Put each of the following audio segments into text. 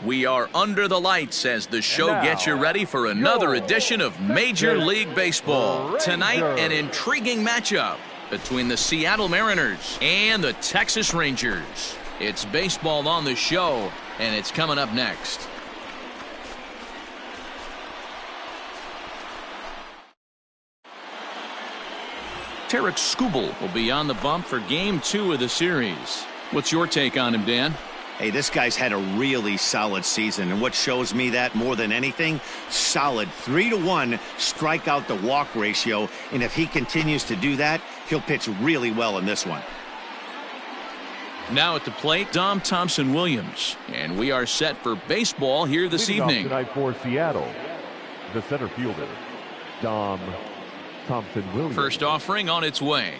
We are under the lights as the show gets you ready for another edition of Major League Baseball. Tonight, an intriguing matchup between the Seattle Mariners and the Texas Rangers. It's baseball on the show, and it's coming up next. Tarek Skubal will be on the bump for Game 2 of the series. What's your take on him, Dan? Hey, this guy's had a really solid season, and what shows me that more than anything, solid 3-to-1 strikeout to walk ratio, and if he continues to do that, he'll pitch really well in this one. Now at the plate, Dom Thompson-Williams, and we are set for baseball here this evening. Tonight for Seattle, the center fielder, Dom Thompson-Williams. First offering on its way.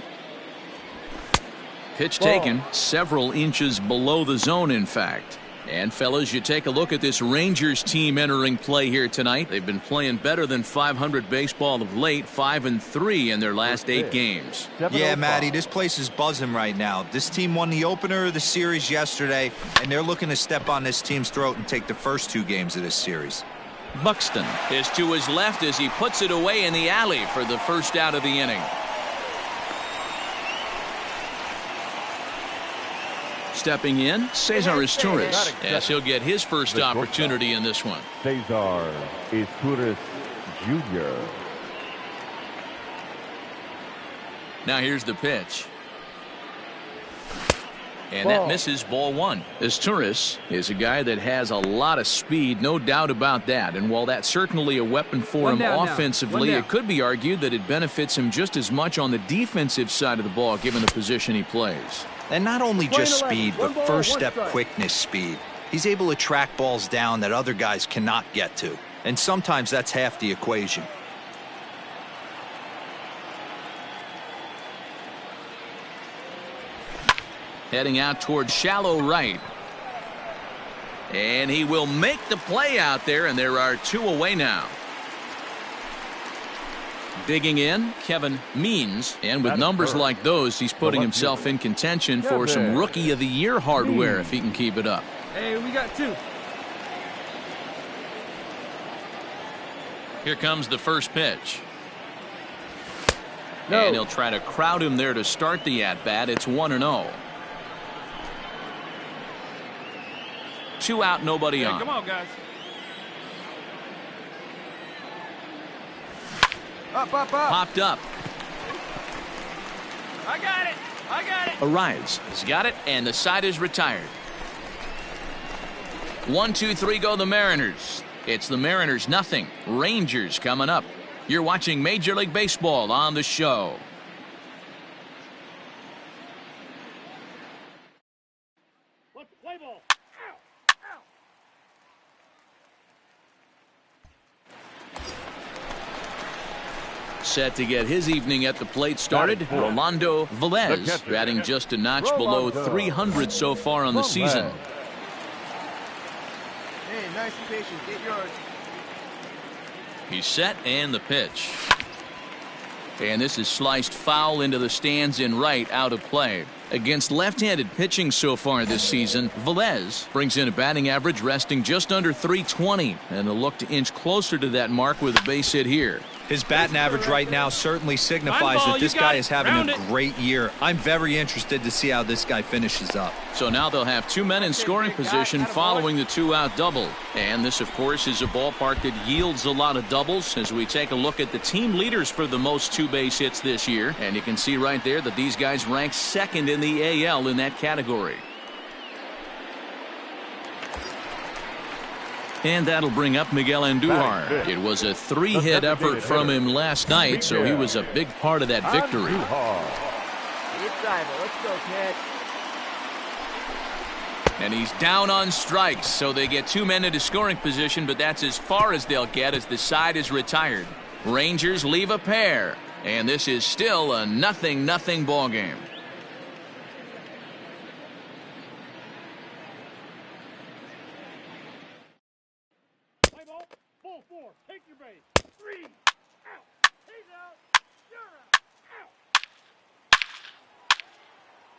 Pitch taken several inches below the zone, in fact. And fellas, you take a look at this Rangers team entering play here tonight. They've been playing better than .500 baseball of late, 5-3 in their last 8 games. Yeah, Matty, this place is buzzing right now. This team won the opener of the series yesterday, and they're looking to step on this team's throat and take the first 2 games of this series. Buxton is to his left as he puts it away in the alley for the first out of the inning. Stepping in, Cesar Izturis, as he'll get his first opportunity in this one. Cesar Izturis Jr. Now here's the pitch. And that misses, ball 1. Izturis is a guy that has a lot of speed, no doubt about that. And while that's certainly a weapon for him offensively, it could be argued that it benefits him just as much on the defensive side of the ball, given the position he plays. And not only just speed, but first step quickness speed. He's able to track balls down that other guys cannot get to. And sometimes that's half the equation. Heading out towards shallow right. And he will make the play out there, and there are 2 away now. Digging in, Kevin Means, and with numbers like those, he's putting himself in contention for some Rookie of the Year hardware if he can keep it up. Hey, we got 2. Here comes the first pitch. And he'll try to crowd him there to start the at-bat. It's 1-0. 2 out, nobody on. Come on, guys. Up. Popped up. I got it. Arrives. He's got it, and the side is retired. 1, 2, 3 go the Mariners. It's the Mariners nothing. Rangers coming up. You're watching Major League Baseball on the show. Play ball. Set to get his evening at the plate started, Rolando Velez, batting just a notch below 300 so far on the season. Hey, nice and patient. Get yours. He's set, and the pitch. And this is sliced foul into the stands in right, out of play. Against left-handed pitching so far this season, Velez brings in a batting average resting just under 320, and a look to inch closer to that mark with a base hit here. His batting average right now certainly signifies that this guy is having a great year. I'm very interested to see how this guy finishes up. So now they'll have 2 men in scoring position following the 2-out double. And this, of course, is a ballpark that yields a lot of doubles as we take a look at the team leaders for the most 2-base hits this year. And you can see right there that these guys rank 2nd in the AL in that category. And that'll bring up Miguel Andujar. It was a 3-hit effort from him last night, so he was a big part of that victory. Let's go, kid. And he's down on strikes, so they get 2 men into scoring position, but that's as far as they'll get as the side is retired. Rangers leave a pair, and this is still a 0-0 ball game. Ball 4, take your base. 3, out. He's out. You're out.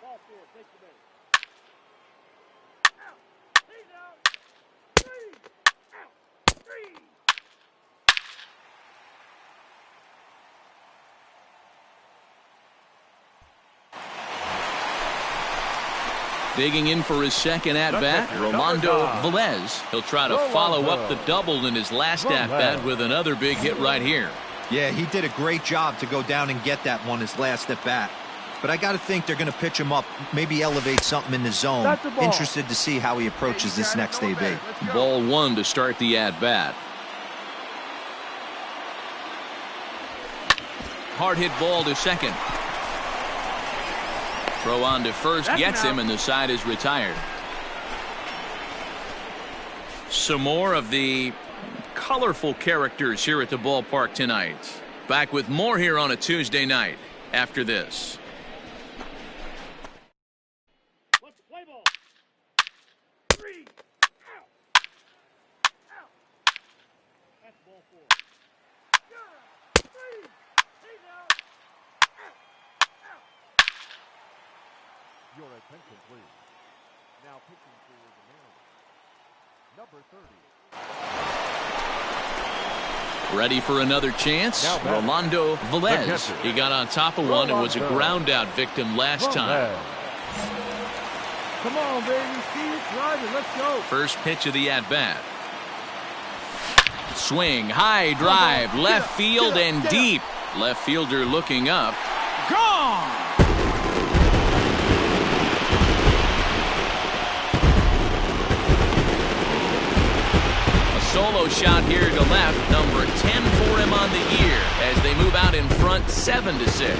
Ball 4, take your base. Out. He's out. Three. Digging in for his second at-bat, Rolando Velez. He'll try to follow up the double in his last at-bat with another big hit right here. Yeah, he did a great job to go down and get that one his last at-bat. But I got to think they're going to pitch him up, maybe elevate something in the zone. Interested to see how he approaches this next AB. Ball one to start the at-bat. Hard hit ball to second. Throw on to first, gets him, and the side is retired. Some more of the colorful characters here at the ballpark tonight. Back with more here on a Tuesday night after this. Let's play ball. Three. Out. Out. That's ball four. Three. He's out. Out. Out. Your attention, please. Now pitching for the Mariners. Number 30. Ready for another chance? Rolando Velez. He got on top of one and was a ground out victim last time. Come on, baby. See it, drive it. Let's go. First pitch of the at-bat. Swing, high drive, left field and deep. Left fielder looking up. Gone. Solo shot here to left, number 10 for him on the year as they move out in front 7-6.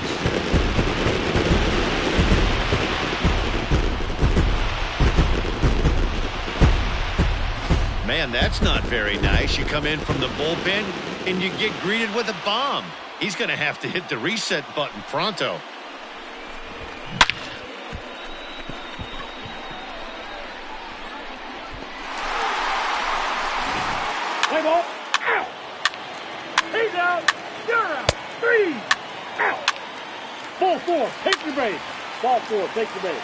Man, that's not very nice. You come in from the bullpen and you get greeted with a bomb. He's going to have to hit the reset button pronto. Play ball. Out. He's out. You're out. Three. Out. Ball four. Take your base. Ball four. Take your base.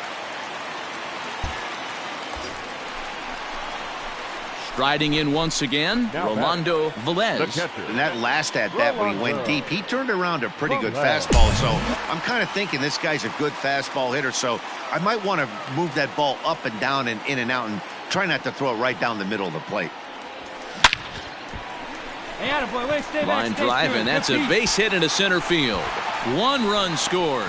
Striding in once again, Rolando Velez. In that last at-bat when he went deep, he turned around a pretty good fastball. So I'm kind of thinking this guy's a good fastball hitter. So I might want to move that ball up and down and in and out and try not to throw it right down the middle of the plate. Line drive, and that's a base hit into center field. One run scores,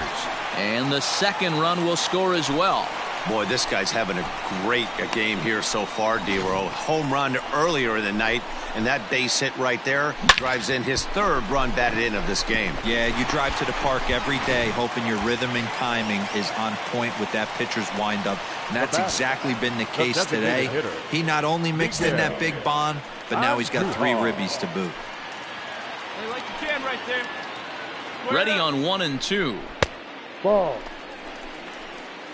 and the second run will score as well. Boy, this guy's having a great game here so far, D-Row. Home run earlier in the night, and that base hit right there drives in his third run batted in of this game. Yeah, you drive to the park every day hoping your rhythm and timing is on point with that pitcher's windup, and that's exactly been the case today. He not only mixed in that big bomb, but now he's got 3 ribbies to boot. Hey, like you can right there. Ready on 1 and 2. Ball.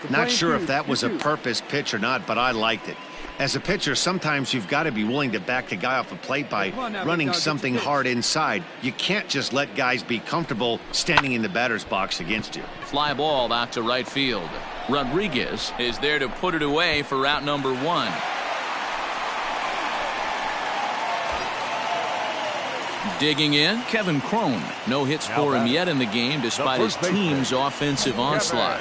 Not sure if that was a purpose pitch or not, but I liked it. As a pitcher, sometimes you've got to be willing to back the guy off the plate by running something hard inside. You can't just let guys be comfortable standing in the batter's box against you. Fly ball out to right field. Rodriguez is there to put it away for out number 1. Digging in, Kevin Cron. No hits for him yet in the game despite his team's offensive onslaught.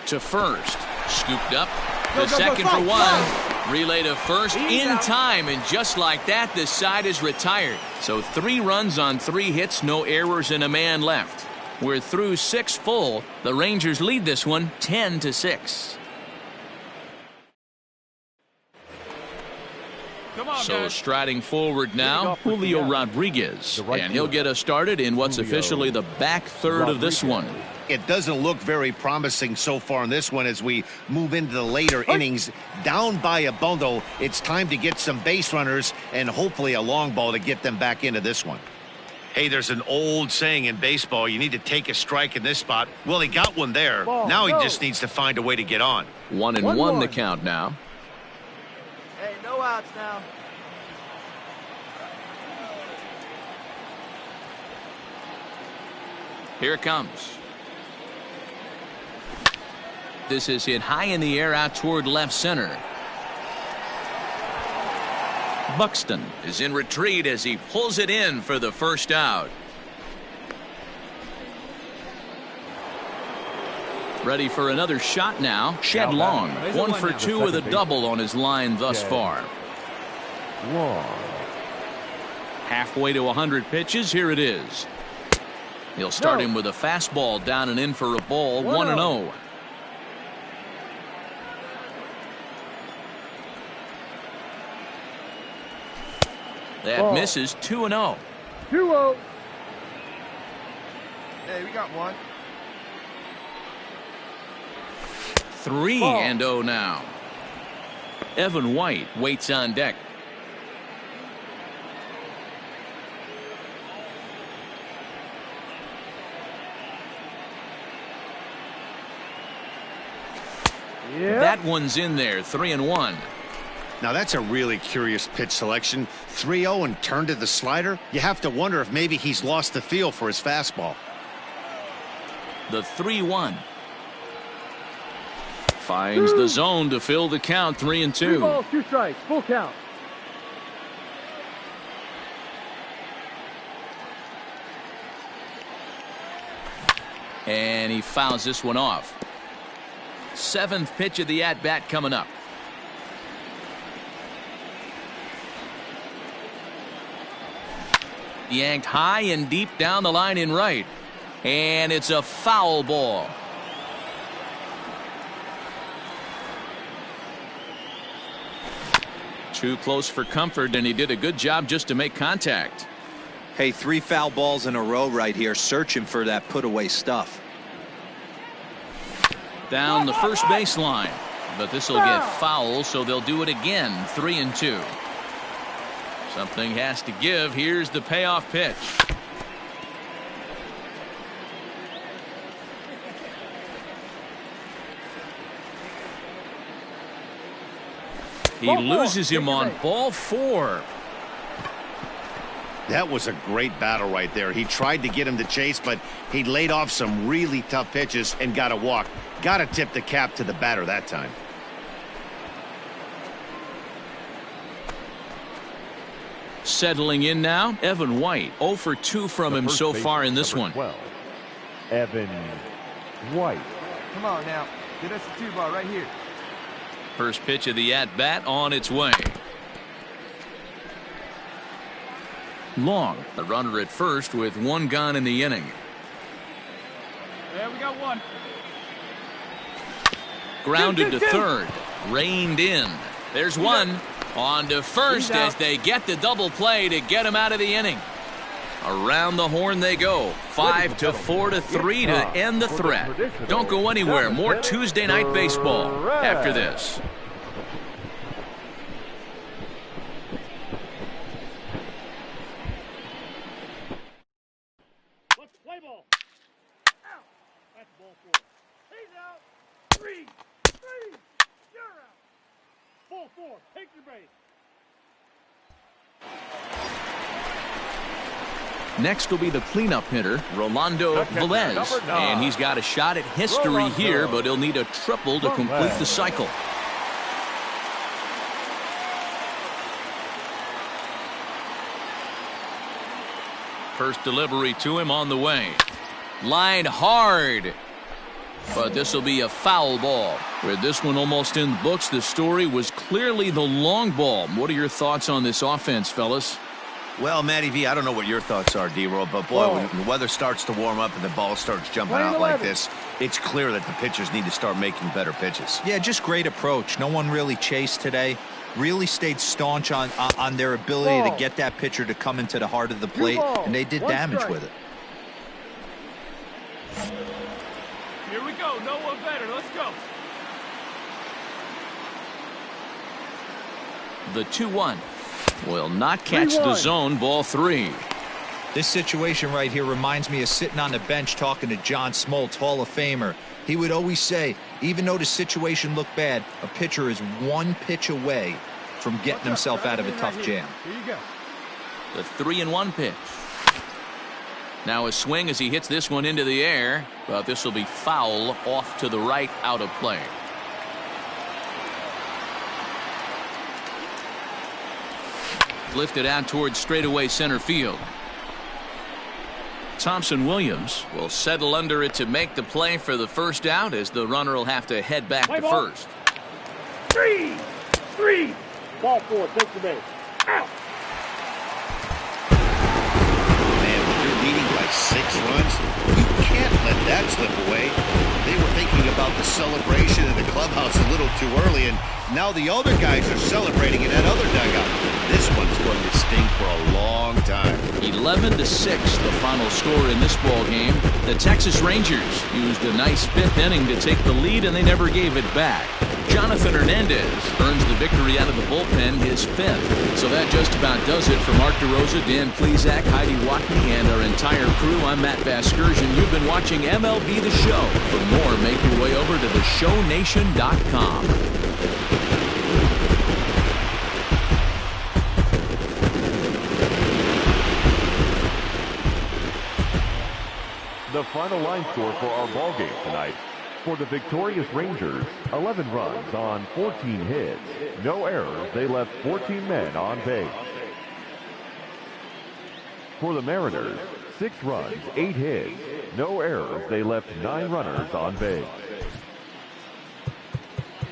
To first, scooped up to second for 1. Relay to first in time, and just like that, this side is retired. So 3 runs on 3 hits, no errors, and a man left. We're through 6 full. The Rangers lead this one 10-6. So striding forward now, Julio Rodriguez, and he'll get us started in what's officially the back third of this one. It doesn't look very promising so far in this one as we move into the later innings. Down by a bundle, it's time to get some base runners and hopefully a long ball to get them back into this one. Hey, there's an old saying in baseball, you need to take a strike in this spot. Well, he got one there. Now he just needs to find a way to get on. 1-1 the count now. Hey, no outs now. Here it comes. This is hit high in the air out toward left center. Buxton is in retreat as he pulls it in for the first out. Ready for another shot now. Shed Long, 1 for 2 with a double on his line thus far. Long. Halfway to 100 pitches. Here it is. He'll start him with a fastball down and in for a ball. 1-0. That misses. 2-0. 2-0. Hey, we got one. 3-0 now. Evan White waits on deck. Yeah. That one's in there. 3-1. Now that's a really curious pitch selection. 3-0 and turned to the slider. You have to wonder if maybe he's lost the feel for his fastball. The 3-1. Finds the zone to fill the count. 3-2. 3 balls, 2 strikes. Full count. And he fouls this one off. 7th pitch of the at-bat coming up. Yanked high and deep down the line in right. And it's a foul ball. Too close for comfort, and he did a good job just to make contact. Hey, 3 foul balls in a row right here, searching for that put-away stuff. Down the first baseline, but this will get foul, so they'll do it again. 3-2. Something has to give. Here's the payoff pitch. He loses him on ball 4. That was a great battle right there. He tried to get him to chase, but he laid off some really tough pitches and got a walk. Got to tip the cap to the batter that time. Settling in now, Evan White. 0 for 2 from him so far in this one. 12. Evan White. Come on now. Get us a 2-ball right here. First pitch of the at-bat on its way. Long, the runner at first with 1 gone in the inning. Yeah, we got 1. Grounded to third. Reined in. There's 1. On to first as they get the double play to get him out of the inning. Around the horn they go. 5-4-3 to end the threat. Don't go anywhere. More Tuesday night baseball after this. Let's play ball. Out. That's ball 4. He's out. 3. You're out. Ball 4. Take your base. Next will be the cleanup hitter, Rolando Velez. And he's got a shot at history here, but he'll need a triple to complete the cycle. First delivery to him on the way. Lined hard. But this will be a foul ball. With this one almost in the books, the story was clearly the long ball. What are your thoughts on this offense, fellas? Well, Matty V, I don't know what your thoughts are, D-Roll, but boy, when the weather starts to warm up and the ball starts jumping out like this, it's clear that the pitchers need to start making better pitches. Yeah, just great approach. No one really chased today. Really stayed staunch on their ability to get that pitcher to come into the heart of the plate, and they did damage with it. Here we go. No one better. Let's go. The 2-1 will not catch the zone. Ball 3. This situation right here reminds me of sitting on the bench talking to John Smoltz, Hall of Famer. He would always say, even though the situation looked bad, a pitcher is 1 pitch away from getting himself out of a tough jam. Here you go. The 3-1 pitch. Now a swing as he hits this one into the air, but this will be foul off to the right, out of play. Lifted out towards straightaway center field. Thompson Williams will settle under it to make the play for the first out, as the runner will have to head back to first. 3. Ball 4. Take the base. Out. Man, when you're leading by 6 runs, you can't let that slip away. They were thinking about the celebration in the clubhouse a little too early, and now the other guys are celebrating in that other dugout. This one's going to sting for a long time. 11-6, the final score in this ball game. The Texas Rangers used a nice 5th inning to take the lead, and they never gave it back. Jonathan Hernandez earns the victory out of the bullpen, his 5th. So that just about does it for Mark DeRosa, Dan Plesac, Heidi Watney, and our entire crew. I'm Matt Vasgersian. You've been watching MLB The Show. For more, make your way over to theshownation.com. The final line score for our ball game tonight. For the victorious Rangers, 11 runs on 14 hits. No errors. They left 14 men on base. For the Mariners, 6 runs, 8 hits. No errors. They left 9 runners on base.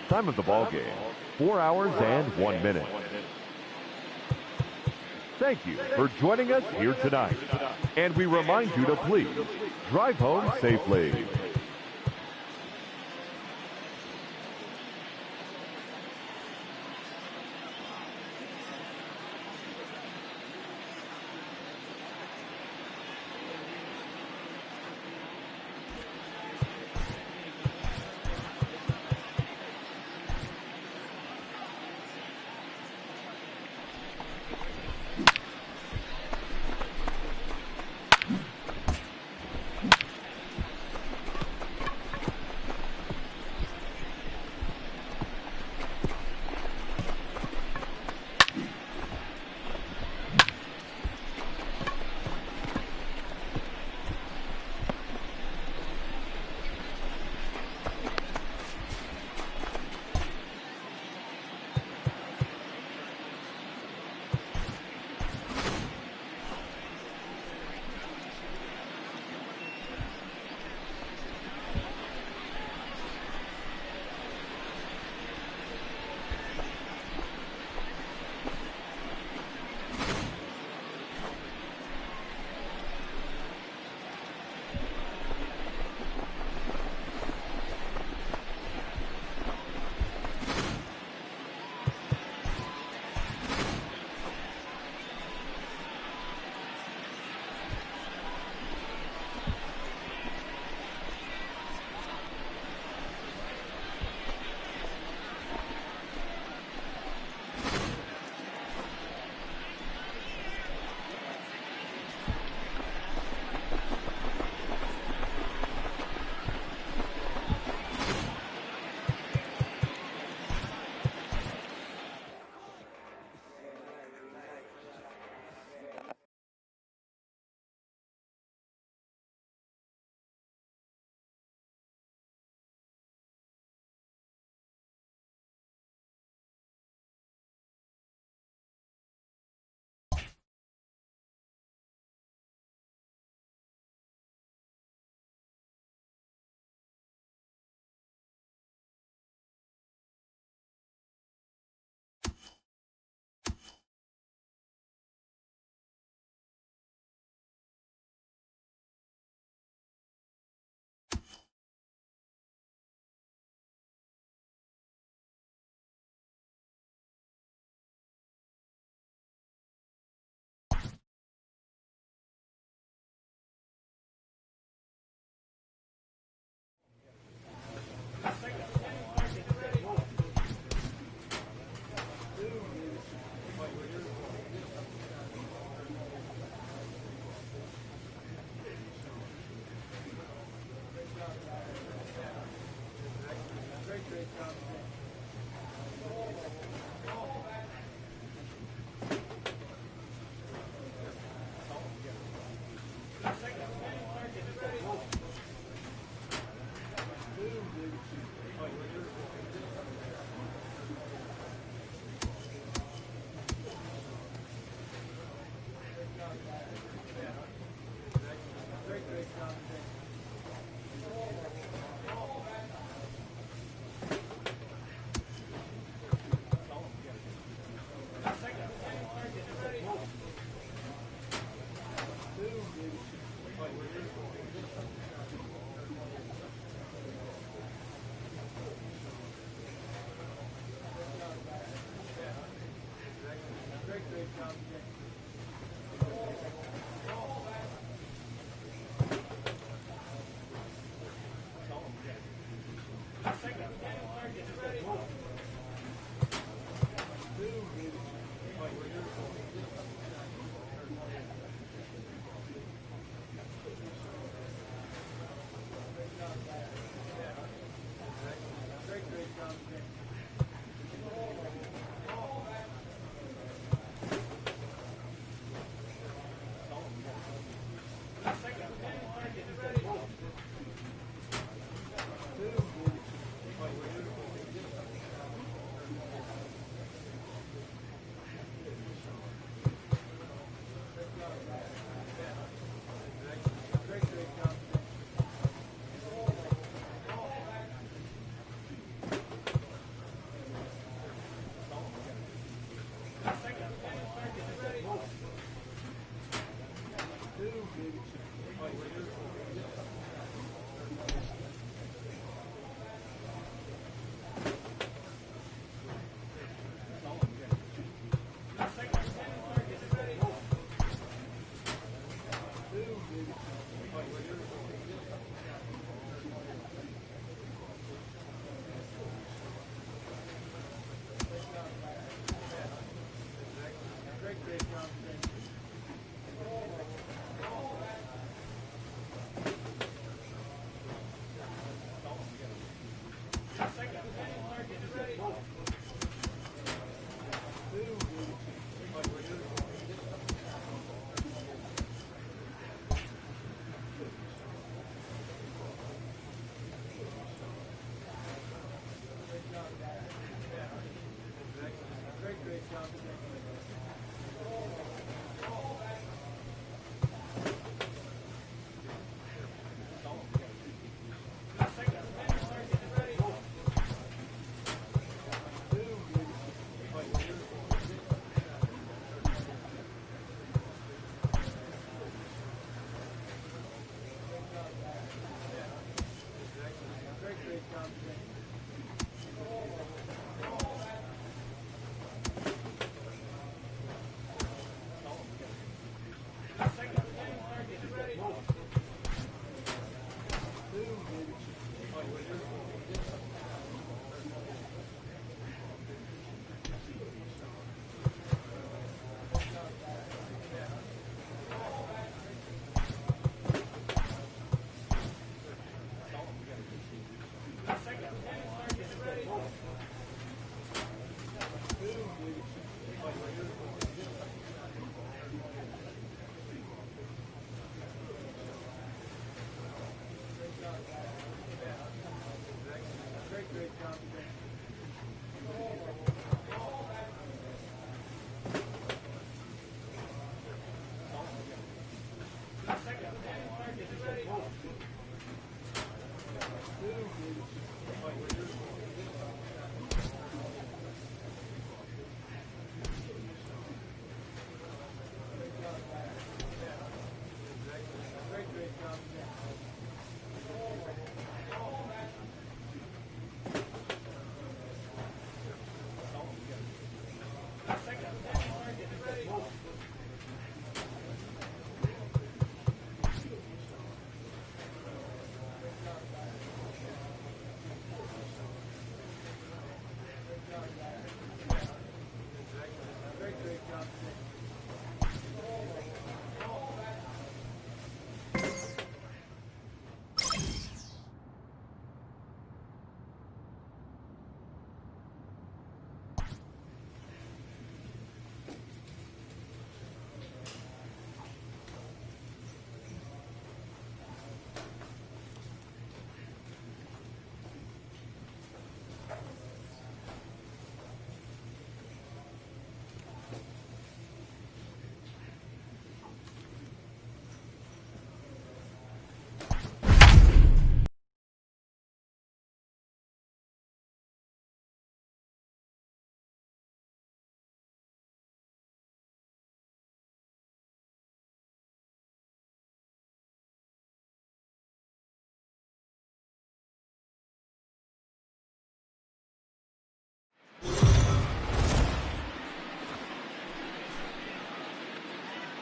Time of the ball game, 4 hours and 1 minute. Thank you for joining us here tonight. And we remind you to please drive home safely.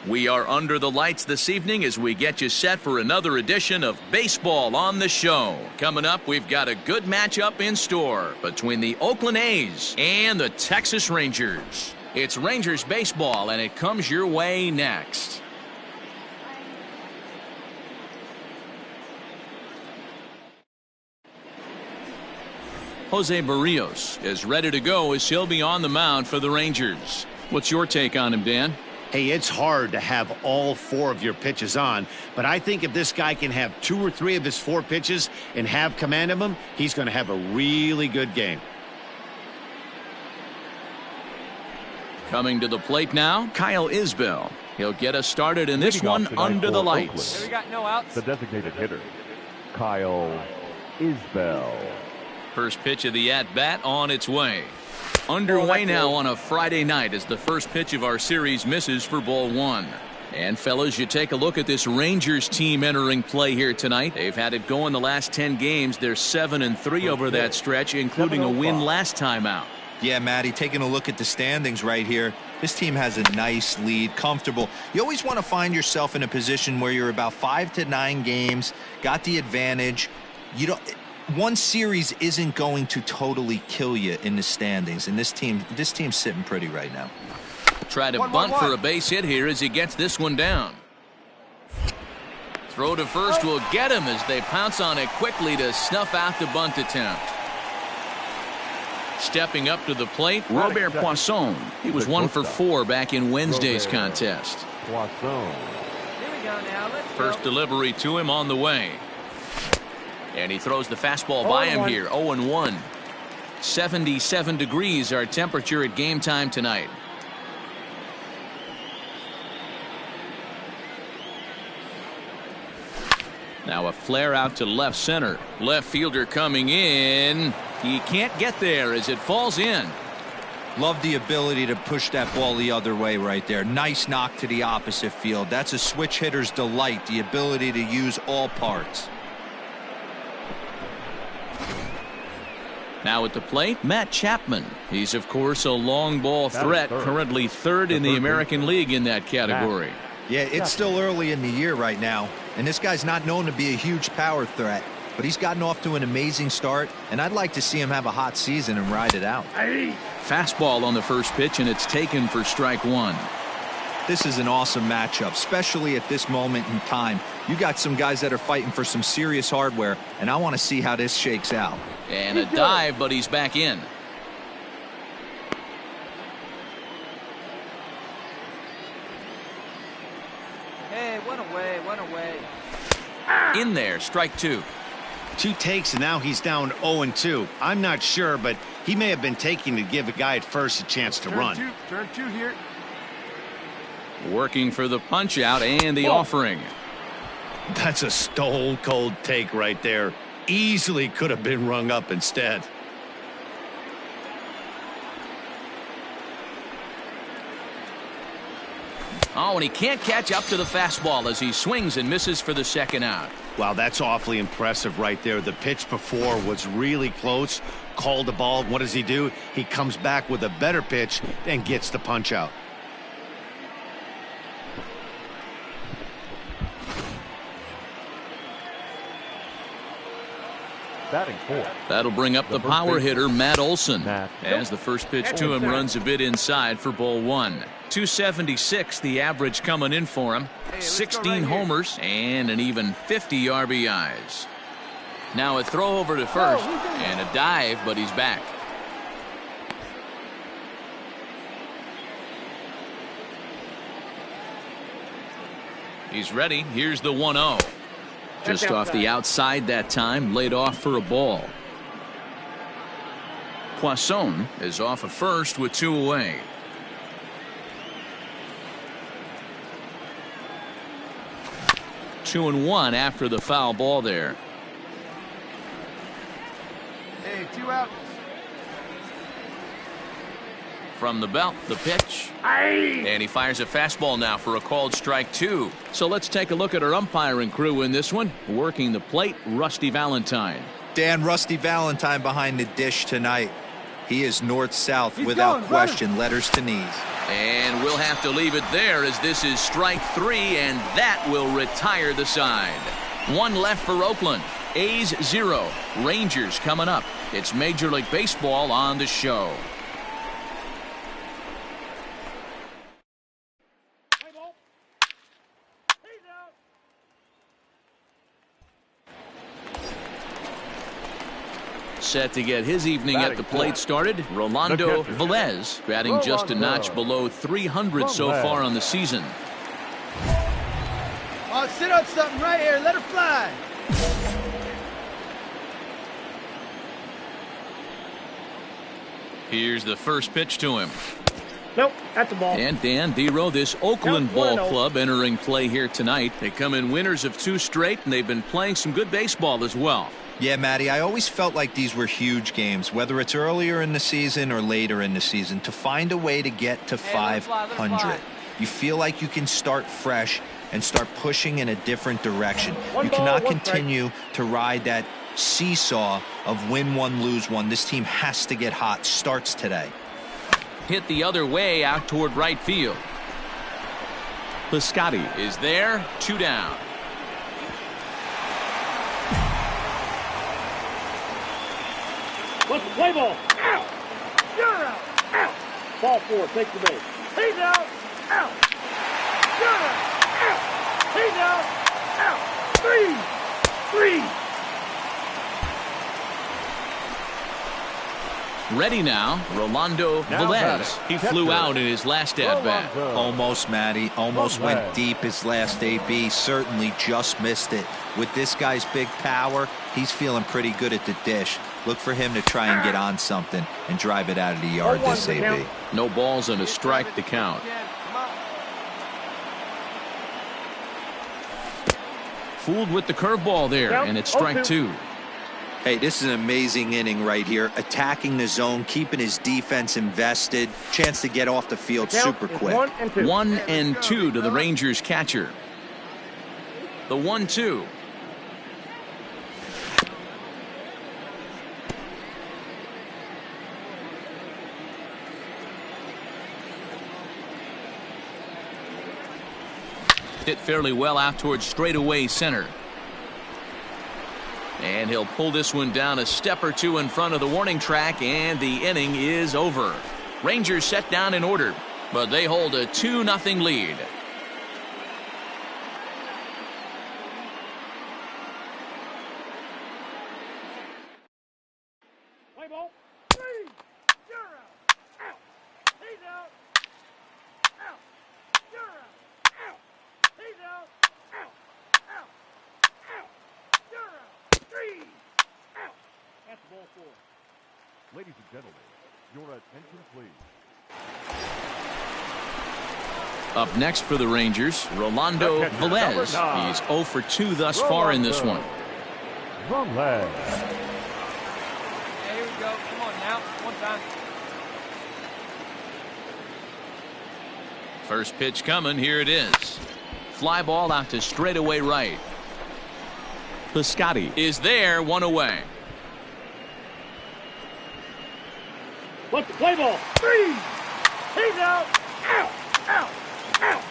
We are under the lights this evening as we get you set for another edition of Baseball on the Show. Coming up, we've got a good matchup in store between the Oakland A's and the Texas Rangers. It's Rangers baseball, and it comes your way next. Jose Barrios is ready to go as he'll be on the mound for the Rangers. What's your take on him, Dan? Hey, it's hard to have all 4 of your pitches on, but I think if this guy can have 2 or 3 of his 4 pitches and have command of them, he's going to have a really good game. Coming to the plate now, Kyle Isbell. He'll get us started in this one under the lights. We got no outs. The designated hitter, Kyle Isbell. First pitch of the at-bat on its way. Underway now on a Friday night as the first pitch of our series misses for ball 1. And fellas, you take a look at this Rangers team entering play here tonight. They've had it going the last 10 games. They're 7-3 over that stretch, including a win last time out. Yeah, Matty, taking a look at the standings right here, this team has a nice lead, comfortable. You always want to find yourself in a position where you're about 5 to 9 games, got the advantage. One series isn't going to totally kill you in the standings, and this team's sitting pretty right now. Try to bunt for a base hit here as he gets this one down. Throw to first will get him as they pounce on it quickly to snuff out the bunt attempt. Stepping up to the plate, Robert Poisson. He was 1 for 4 back in Wednesday's contest. Poisson. Here we go now. Let's First delivery to him on the way. And he throws the fastball by him here. 0-1. 77 degrees our temperature at game time tonight. Now a flare out to left center. Left fielder coming in. He can't get there as it falls in. Love the ability to push that ball the other way right there. Nice knock to the opposite field. That's a switch hitter's delight, the ability to use all parts. Now at the plate, Matt Chapman. He's, of course, a long ball threat, currently 3rd in the American League in that category. Yeah, it's still early in the year right now, and this guy's not known to be a huge power threat, but he's gotten off to an amazing start, and I'd like to see him have a hot season and ride it out. Fastball on the first pitch, and it's taken for strike 1. This is an awesome matchup, especially at this moment in time. You got some guys that are fighting for some serious hardware, and I want to see how this shakes out. And a dive, but he's back in. Hey, one away. In there, strike 2. 2 takes, and now he's down 0-2. I'm not sure, but he may have been taking to give a guy at first a chance to run. Turn 2 here. Working for the punch out and the offering. That's a stone cold take right there. Easily could have been rung up instead. Oh, and he can't catch up to the fastball as he swings and misses for the second out. Wow, that's awfully impressive right there. The pitch before was really close. Called the ball. What does he do? He comes back with a better pitch and gets the punch out. Batting 4. That'll bring up the power hitter, Matt Olson. As the first pitch to him Olson. runs a bit inside for ball 1. 276 the average coming in for him. 16 homers and an even 50 RBIs. Now a throw over to first and a dive, but he's back. He's ready. Here's the 1-0. Just off the outside that time, laid off for a ball. Poisson is off of first with 2 away. Two and one after the foul ball there. Hey, 2 outs. From the belt, the pitch. And he fires a fastball now for a called strike 2. So let's take a look at our umpiring crew in this one. Working the plate, Rusty Valentine. Dan, Rusty Valentine behind the dish tonight. He is north-south without question, letters to knees. And we'll have to leave it there as this is strike 3, and that will retire the side. 1 left for Oakland. A's 0. Rangers coming up. It's Major League Baseball on the show. Set to get his evening at the plate started, Rolando Velez, batting just a notch below 300 so far on the season. Oh, sit on something right here. Let her fly. Here's the first pitch to him. Nope, that's a ball. And Dan Dero, this Oakland ball club entering play here tonight. They come in winners of 2 straight, and they've been playing some good baseball as well. Yeah, Matty, I always felt like these were huge games, whether it's earlier in the season or later in the season, to find a way to get to 500. You feel like you can start fresh and start pushing in a different direction. You cannot continue to ride that seesaw of win one, lose one. This team has to get hot. Starts today. Hit the other way out toward right field. Piscotty is there, 2 down. What's the play ball? Out! You're out! Out! Ball 4, take the base. He's out! Out! You're out! Out! He's out! Out! 3! 3! Ready now, Rolando Velez. He flew out in his last at-bat. Almost, Matty. Almost went deep his last AB. Certainly just missed it. With this guy's big power, he's feeling pretty good at the dish. Look for him to try and get on something and drive it out of the yard this AB. No balls and a strike to count. Fooled with the curveball there, and it's strike 2. Hey, this is an amazing inning right here. Attacking the zone, keeping his defense invested. Chance to get off the field super quick. 1 and 2 to the Rangers catcher. The 1-2. Hit fairly well out towards straightaway center. And he'll pull this one down a step or 2 in front of the warning track, and the inning is over. Rangers set down in order, but they hold a 2-0 lead. Play ball. 3! You're out! Out! He's out! Out! You're out! Out! He's out! Out! Out! Out! You're out! 3! Out! That's ball 4. Ladies and gentlemen, your attention please. Up next for the Rangers, Rolando Velez. He's 0 for 2 thus far in this one. Velez. Here we go. Come on now. One time. First pitch coming. Here it is. Fly ball out to straightaway right. Piscotty is there, 1 away. What's the play ball? 3! He's out! Out! Out! Out!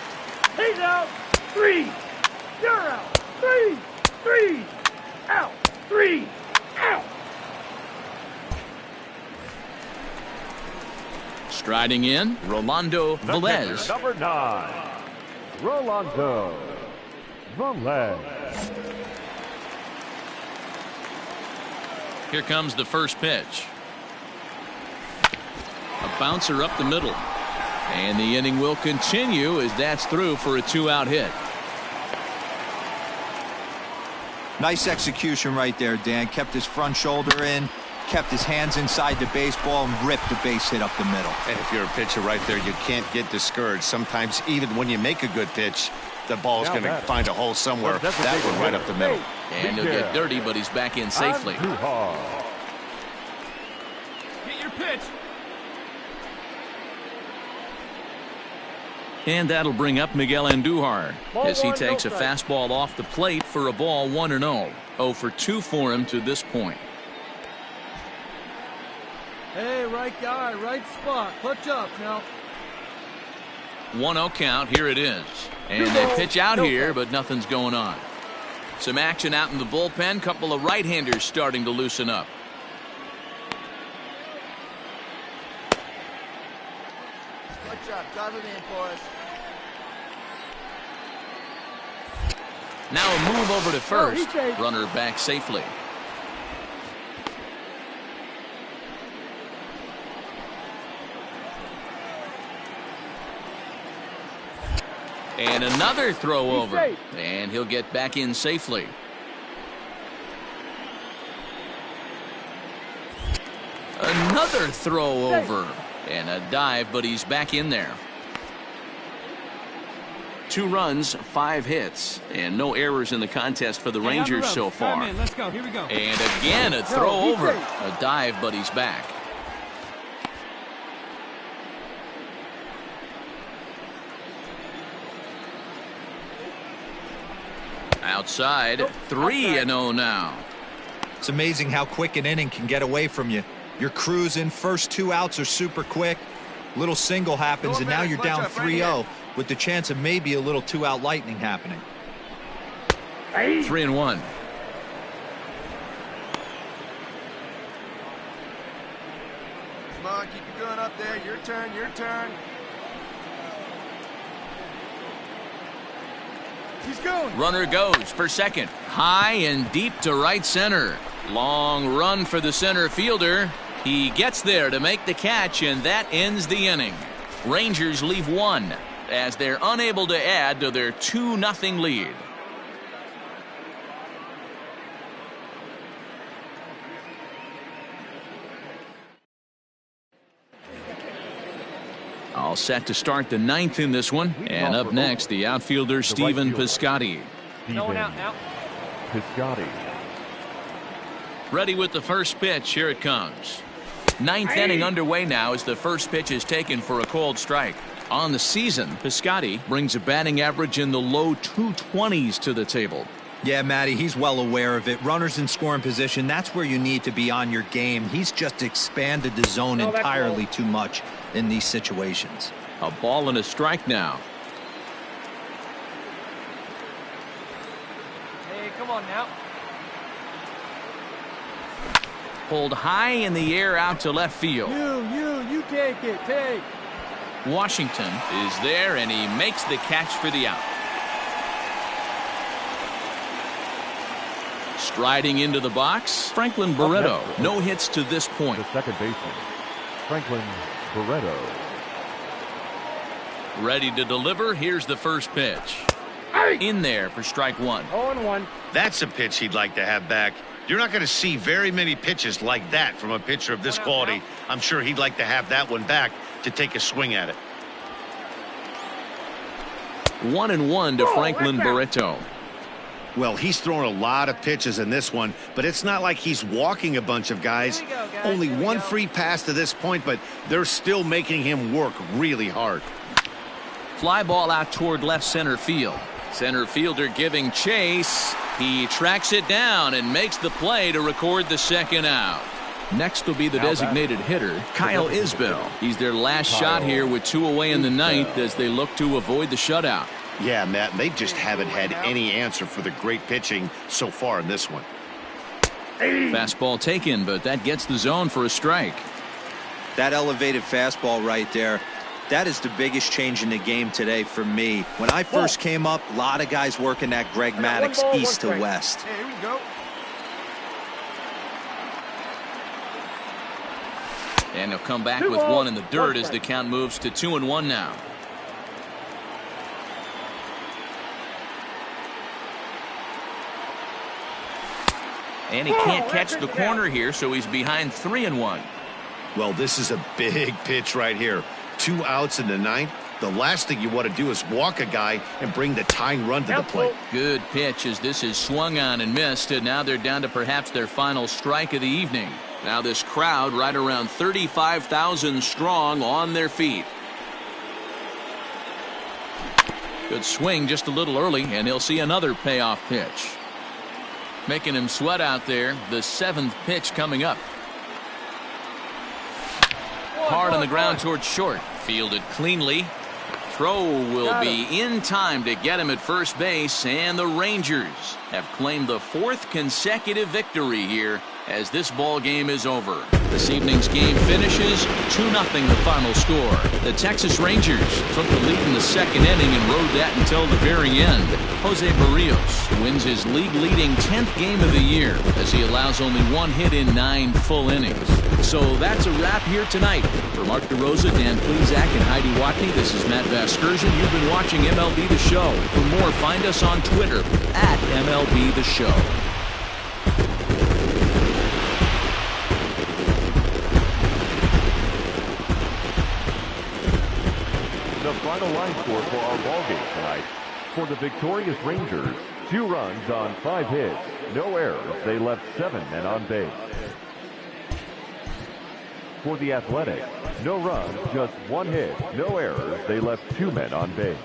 He's out! 3! You're out! 3! 3! Out! 3! Out! Striding in, Rolando Velez. Number 9, Rolando Velez. Here comes the first pitch. A bouncer up the middle. And the inning will continue as that's through for a 2-out hit. Nice execution right there, Dan. Kept his front shoulder in, kept his hands inside the baseball, and ripped the base hit up the middle. And if you're a pitcher right there, you can't get discouraged. Sometimes even when you make a good pitch, the ball's going to find a hole somewhere. That one right up the middle. And he'll get dirty, but he's back in safely. Get your pitch. And that'll bring up Miguel Andujar as he takes a fastball off the plate for a ball 1-0. 0 for 2 for him to this point. Hey, right guy, right spot. Clutch up now. 1-0 count. Here it is. And they pitch out here, but nothing's going on. Some action out in the bullpen. Couple of right-handers starting to loosen up. Good job. Drive it in for us. Now a move over to first. Runner back safely. And another throw over. And he'll get back in safely. Another throw over. And a dive, but he's back in there. 2 runs, 5 hits, and no errors in the contest for the Rangers so far. Let's go. Here we go. And again, a throw over. A dive, but he's back. Outside, 3-0 now. It's amazing how quick an inning can get away from you. You're cruising. First 2 outs are super quick. Little single happens, and now you're down 3-0 with the chance of maybe a little 2-out lightning happening. 3-1. Come on, keep it going up there. Your turn, your turn. He's going. Runner goes for second. High and deep to right center. Long run for the center fielder. He gets there to make the catch, and that ends the inning. Rangers leave 1 as they're unable to add to their 2-0 lead. All set to start the 9th in this one. And up next, the outfielder Stephen Piscotty. No one out now. Piscotty. Ready with the first pitch. Here it comes. 9th inning underway now as the first pitch is taken for a called strike. On the season, Piscotty brings a batting average in the low 220s to the table. Yeah, Matty, he's well aware of it. Runners in scoring position, that's where you need to be on your game. He's just expanded the zone entirely too much in these situations. A ball and a strike now. Hey, come on now. Pulled high in the air out to left field. You take it, take. Washington is there, and he makes the catch for the out. Striding into the box, Franklin Barreto. No hits to this point. The second baseman, Franklin Barreto. Ready to deliver. Here's the first pitch. In there for strike 1. 0-1. That's a pitch he'd like to have back. You're not going to see very many pitches like that from a pitcher of this quality. I'm sure he'd like to have that one back to take a swing at it. 1-1 to Franklin Barreto. Well, he's thrown a lot of pitches in this one, but it's not like he's walking a bunch of guys. Only one free pass to this point, but they're still making him work really hard. Fly ball out toward left center field. Center fielder giving chase. He tracks it down and makes the play to record the second out. Next will be the designated hitter, Kyle Isbell. He's their last shot here with 2 away in the 9th as they look to avoid the shutout. Yeah, Matt, they just haven't had any answer for the great pitching so far in this one. Fastball taken, but that gets the zone for a strike. That elevated fastball right there, that is the biggest change in the game today for me. When I first came up, a lot of guys working that Greg Maddux east to west. Hey, here we go. And he'll come back with 1 in the dirt as the count moves to 2-1 now. And he can't catch the corner here, so he's behind 3-1. Well, this is a big pitch right here. 2 outs in the 9th. The last thing you want to do is walk a guy and bring the tying run to the plate. Good pitch as this is swung on and missed, and now they're down to perhaps their final strike of the evening. Now this crowd right around 35,000 strong on their feet. Good swing just a little early, and he'll see another payoff pitch. Making him sweat out there. The 7th pitch coming up. hard on the ground towards short. Fielded cleanly. Throw will be in time to get him at first base, and the Rangers have claimed the 4th consecutive victory here as this ball game is over. This evening's game finishes 2-0 the final score. The Texas Rangers took the lead in the 2nd inning and rode that until the very end. Jose Barrios wins his league-leading 10th game of the year as he allows only 1 hit in 9 full innings. So that's a wrap here tonight. For Mark DeRosa, Dan Plezak, and Heidi Watney, this is Matt Vasgersian. You've been watching MLB The Show. For more, find us on Twitter at MLB The Show. The final line score for our ballgame tonight. For the victorious Rangers, 2 runs on 5 hits, no errors. They left 7 men on base. For the Athletics, no runs, just 1 hit, no errors. They left 2 men on base.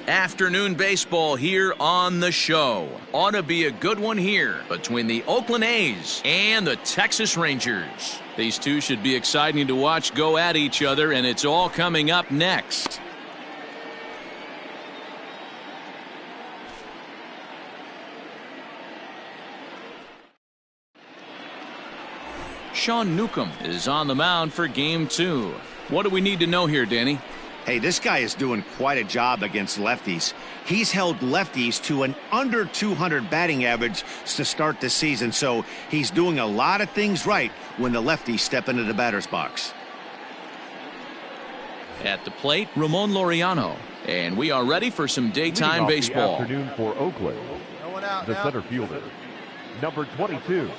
Afternoon baseball here on the show. Ought to be a good one here between the Oakland A's and the Texas Rangers. These two should be exciting to watch go at each other, and it's all coming up next. Sean Newcomb is on the mound for game 2. What do we need to know here, Danny? Hey, this guy is doing quite a job against lefties. He's held lefties to an under 200 batting average to start the season, so he's doing a lot of things right when the lefties step into the batter's box. At the plate, Ramon Laureano. And we are ready for some daytime baseball. The afternoon for Oakland, the center fielder, number 22.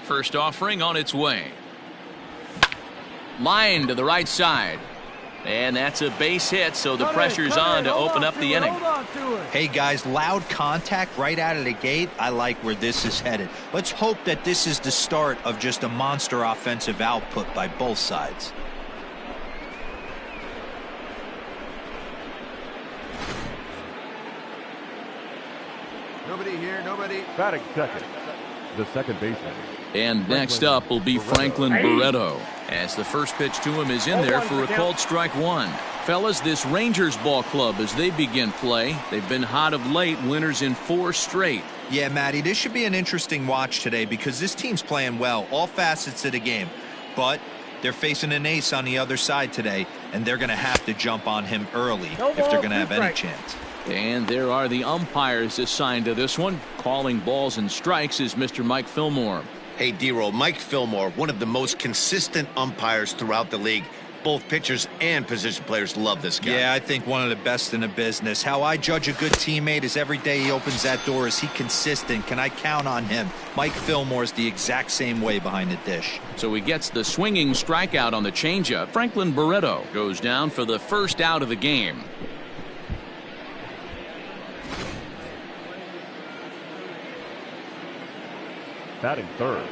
First offering on its way. Line to the right side. And that's a base hit, so the pressure's on to open up the inning. Hey guys, loud contact right out of the gate. I like where this is headed. Let's hope that this is the start of just a monster offensive output by both sides. Nobody here, nobody. Batting second, the second baseman. And next up will be Franklin Barreto, as the first pitch to him is in there for a called strike one. Fellas, this Rangers ball club, as they begin play, they've been hot of late, winners in 4 straight. Yeah, Matty, this should be an interesting watch today because this team's playing well, all facets of the game. But they're facing an ace on the other side today, and they're going to have to jump on him early if they're going to have any chance. And there are the umpires assigned to this one. Calling balls and strikes is Mr. Mike Fillmore. Hey, D-Roll, Mike Fillmore, one of the most consistent umpires throughout the league. Both pitchers and position players love this guy. Yeah, I think one of the best in the business. How I judge a good teammate is every day he opens that door. Is he consistent? Can I count on him? Mike Fillmore is the exact same way behind the dish. So he gets the swinging strikeout on the changeup. Franklin Barreto goes down for the first out of the game. Batting third,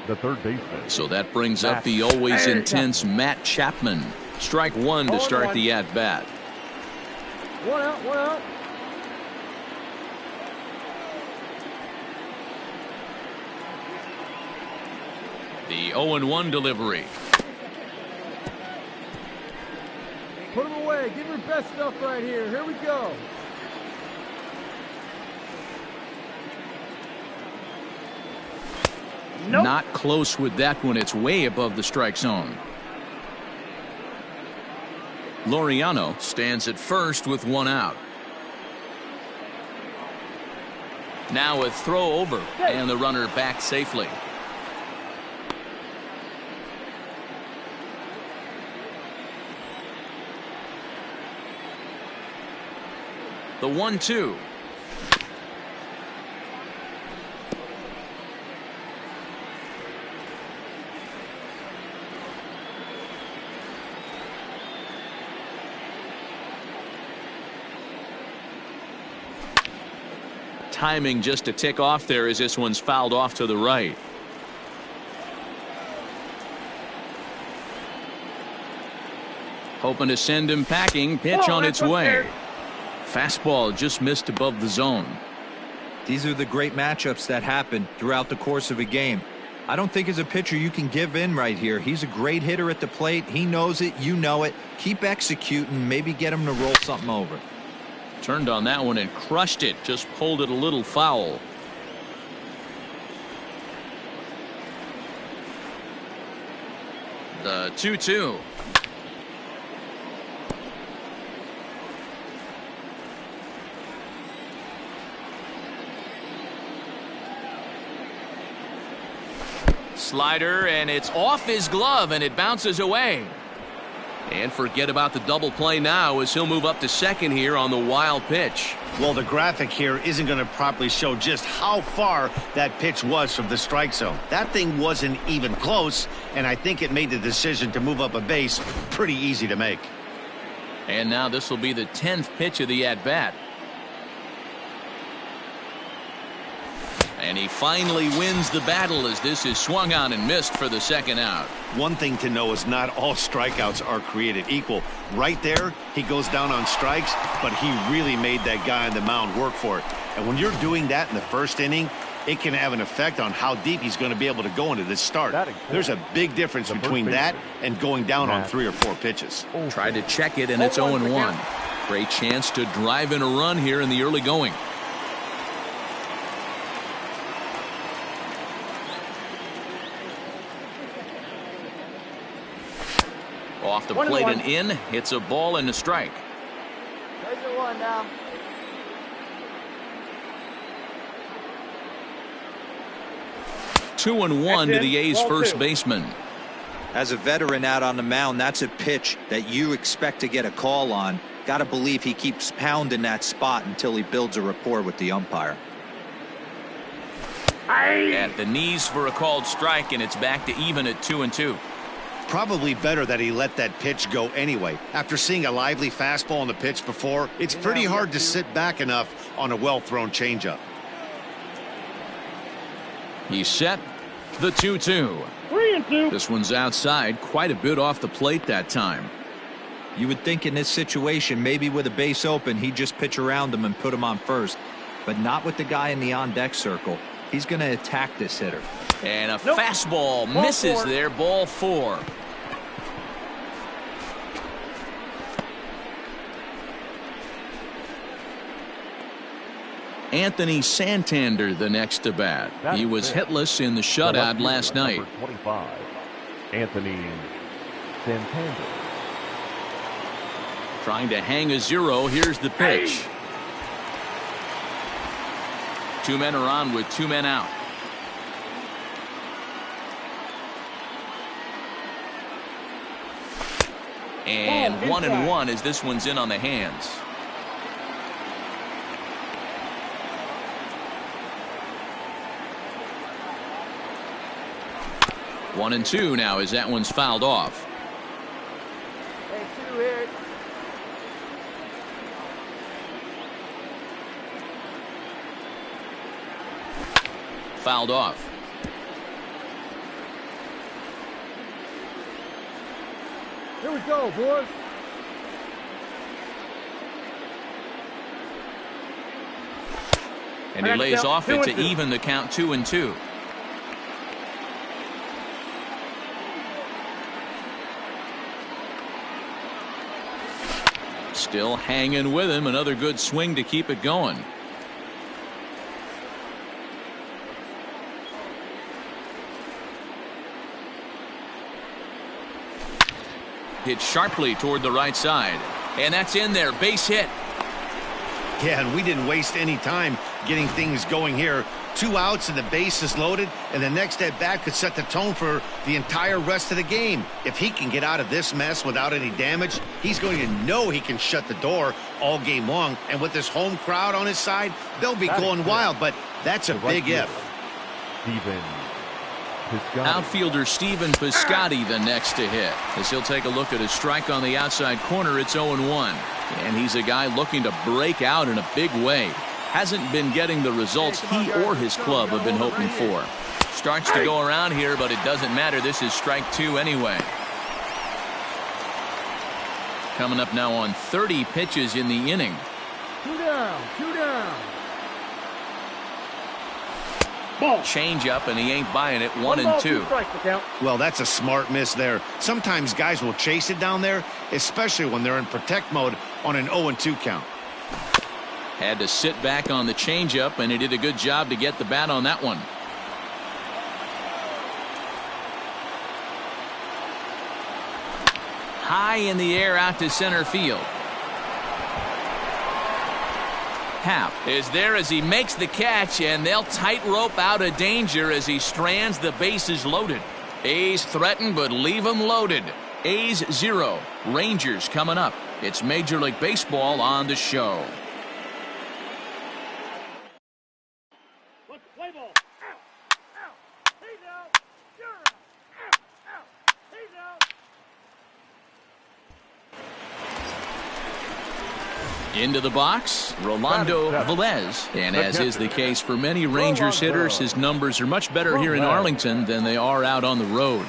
the third baseman. So that brings up the always intense Matt Chapman. Strike one to start the at-bat. 1 out, 1 out. The 0-1 delivery. Put him away. Give him your best stuff right here. Here we go. Nope. Not close with that one. It's way above the strike zone. Laureano stands at first with 1 out. Now a throw over, and the runner back safely. The 1-2. Timing just a tick off there as this one's fouled off to the right. Hoping to send him packing. Pitch on its way. Fastball just missed above the zone. These are the great matchups that happen throughout the course of a game. I don't think as a pitcher you can give in right here. He's a great hitter at the plate. He knows it. You know it. Keep executing. Maybe get him to roll something over. Turned on that one and crushed it. Just pulled it a little foul. The 2-2. Slider, and it's off his glove, and it bounces away. And forget about the double play now as he'll move up to second here on the wild pitch. Well, the graphic here isn't going to properly show just how far that pitch was from the strike zone. That thing wasn't even close, and I think it made the decision to move up a base pretty easy to make. And now this will be the 10th pitch of the at-bat. And he finally wins the battle as this is swung on and missed for the second out. One thing to know is not all strikeouts are created equal. Right there, he goes down on strikes, but he really made that guy on the mound work for it. And when you're doing that in the first inning, it can have an effect on how deep he's going to be able to go into this start. There's a big difference between that and going down on 3 or 4 pitches. Tried to check it, and it's 0-1. Great chance to drive in a run here in the early going. Off the plate and in. Hits a ball and a strike. There's your 1 now. Two and one to the A's first baseman. As a veteran out on the mound, that's a pitch that you expect to get a call on. Got to believe he keeps pounding that spot until he builds a rapport with the umpire. At the knees for a called strike, and it's back to even at 2-2. Probably better that he let that pitch go anyway. After seeing a lively fastball on the pitch before, it's pretty hard to sit back enough on a well-thrown changeup. He's set. The 2-2. 3-2. This one's outside, quite a bit off the plate that time. You would think in this situation, maybe with a base open, he'd just pitch around him and put him on first. But not with the guy in the on-deck circle. He's going to attack this hitter. And a fastball misses there, ball 4. Anthony Santander the next to bat. He was hitless in the shutout last night. 25, Anthony Santander. Trying to hang a 0. Here's the pitch. 2 men are on with 2 men out. And 1-1 as this one's in on the hands. One and 2 now as that one's fouled off. Hey, 2 here. Fouled off. Here we go, boys. And he lays off it to even the count 2-2. Still hanging with him. Another good swing to keep it going. Hit sharply toward the right side. And that's in there. Base hit. Yeah, and we didn't waste any time getting things going here. 2 outs and the base is loaded, and the next at bat could set the tone for the entire rest of the game. If he can get out of this mess without any damage, he's going to know he can shut the door all game long. And with this home crowd on his side, they'll be going wild, but that's a big if. Outfielder Stephen Piscotty the next to hit, as he'll take a look at a strike on the outside corner. It's 0-1, and he's a guy looking to break out in a big way. Hasn't been getting the results he or his club have been hoping for. Starts to go around here, but it doesn't matter. This is strike 2 anyway. Coming up now on 30 pitches in the inning. 2 down, 2 down. Change up, and he ain't buying it. 1-2. Well, that's a smart miss there. Sometimes guys will chase it down there, especially when they're in protect mode on an 0-2 count. Had to sit back on the changeup, and he did a good job to get the bat on that one. High in the air out to center field. Happ is there as he makes the catch, and they'll tightrope out of danger as he strands. The bases loaded. A's threaten, but leave them loaded. A's 0. Rangers coming up. It's Major League Baseball on the show. Into the box, Rolando Velez. And as is the case for many Rangers hitters, his numbers are much better here in Arlington than they are out on the road.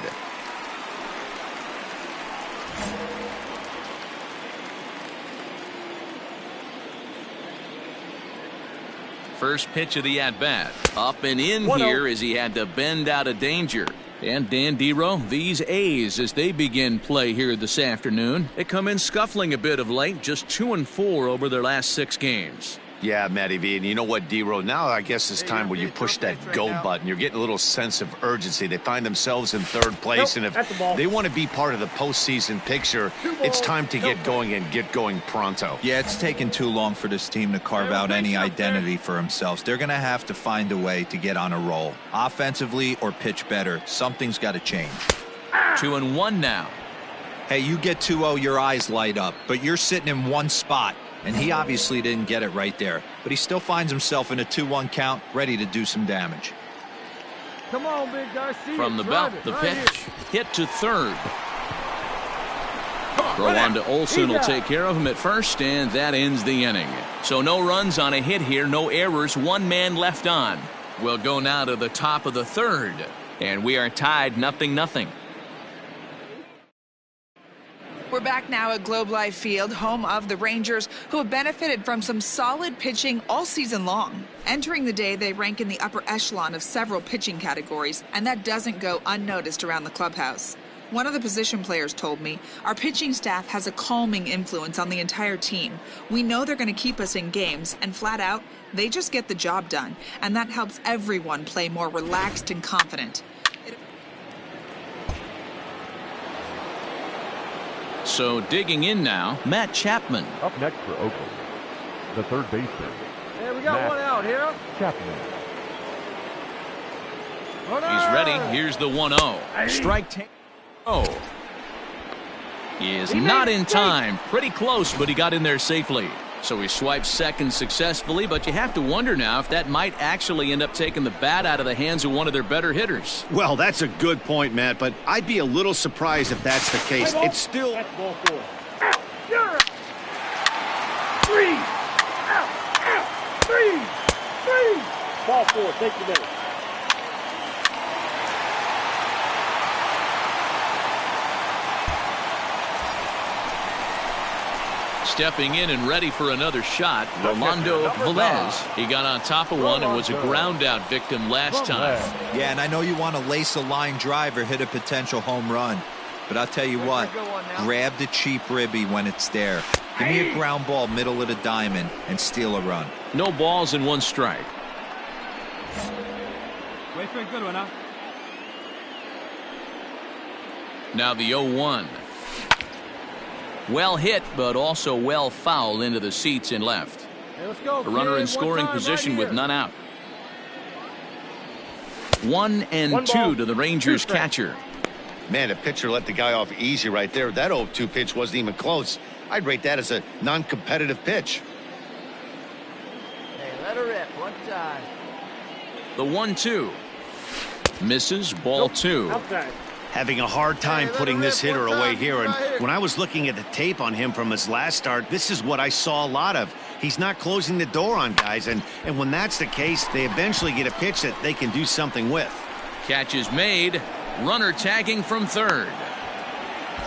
First pitch of the at-bat. Up and in here as he had to bend out of danger. And Dan Dero, these A's, as they begin play here this afternoon, they come in scuffling a bit of late, just 2-4 over their last 6 games. Yeah, Matty V, and you know what, Dero? Now I guess it's time where you push that go button. You're getting a little sense of urgency. They find themselves in 3rd place, and if they want to be part of the postseason picture, it's time to get going and get going pronto. Yeah, it's taken too long for this team to carve out any identity for themselves. They're going to have to find a way to get on a roll, offensively or pitch better. Something's got to change. 2-1 now. Hey, you get 2-0, your eyes light up, but you're sitting in one spot. And he obviously didn't get it right there. But he still finds himself in a 2-1 count, ready to do some damage. Come on, big guy. From the belt, the pitch. Hit to 3rd. Throw on to Olsen will take care of him at first, and that ends the inning. So no runs on a hit here, no errors, 1 man left on. We'll go now to the top of the 3rd. And we are tied 0-0. We're back now at Globe Life Field, home of the Rangers, who have benefited from some solid pitching all season long. Entering the day, they rank in the upper echelon of several pitching categories, and that doesn't go unnoticed around the clubhouse. One of the position players told me, our pitching staff has a calming influence on the entire team. We know they're going to keep us in games, and flat out, they just get the job done, and that helps everyone play more relaxed and confident. So digging in now, Matt Chapman. Up next for Oakland, the 3rd baseman. Hey, we got one out here. Chapman. He's ready. Here's the 1-0. Strike 10. Oh. He is not in time. Pretty close, but he got in there safely. So he swipes second successfully, but you have to wonder now if that might actually end up taking the bat out of the hands of one of their better hitters. Well, that's a good point, Matt, but I'd be a little surprised if that's the case. It's still... That's ball 4. Out. You're out. 3. Out. 3. Ball 4. Take the minute. Stepping in and ready for another shot, Rolando Velez. He got on top of one and was a ground-out victim last time. Yeah, and I know you want to lace a line drive or hit a potential home run. But I'll tell you what, grab the cheap ribby when it's there. Give me a ground ball middle of the diamond and steal a run. No balls and 1 strike. Wait for a good one, huh? Now the 0-1. Well hit, but also well fouled into the seats and left. Hey, let's go. A runner in scoring position with none out. 1-2 to the Rangers catcher. Man, the pitcher let the guy off easy right there. That 0-2 pitch wasn't even close. I'd rate that as a non-competitive pitch. Hey, let her rip one time. The 1-2. Misses, ball 2. Outside. Having a hard time putting this hitter away here, and when I was looking at the tape on him from his last start, this is what I saw a lot of. He's not closing the door on guys, and when that's the case, they eventually get a pitch that they can do something with. Catch is made. Runner tagging from 3rd.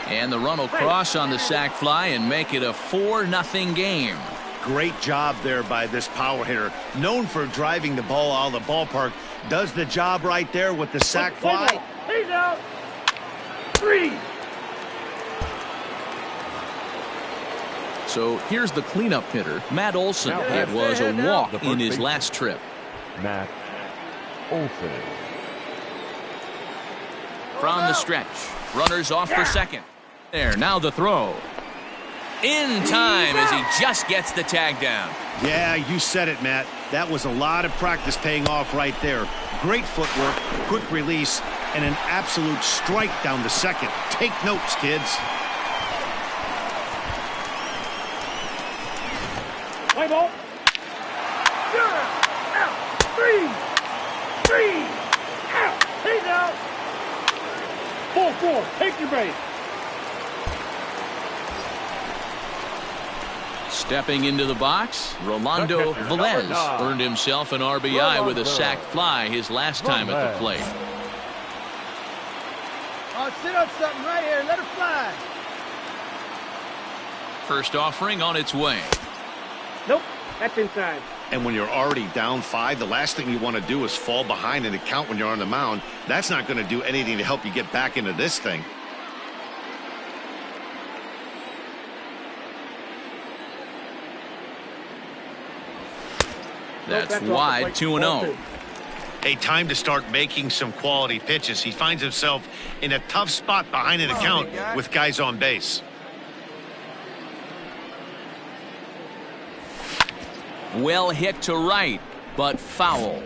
And the run will cross on the sac fly and make it a 4-0 game. Great job there by this power hitter. Known for driving the ball out of the ballpark. Does the job right there with the sac fly. He's out. 3. So here's the cleanup hitter, Matt Olsen. It was a walk in his last trip. Matt Olsen. From the stretch. Runners off for second. There, now the throw. In time as he just gets the tag down. Yeah, you said it, Matt. That was a lot of practice paying off right there. Great footwork, quick release, and an absolute strike down to second. Take notes, kids. Play ball. You're out. 3. Out. He's out. Ball 4. Take your base. Stepping into the box, Rolando Velez earned himself an RBI with a sac fly his last time at the plate. Oh, sit on something right here. Let it fly. First offering on its way. Nope, that's inside. And when you're already down 5, the last thing you want to do is fall behind in the count when you're on the mound. That's not going to do anything to help you get back into this thing. That's wide, 2-0. A time to start making some quality pitches. He finds himself in a tough spot behind an account with guys on base. Well hit to right, but foul.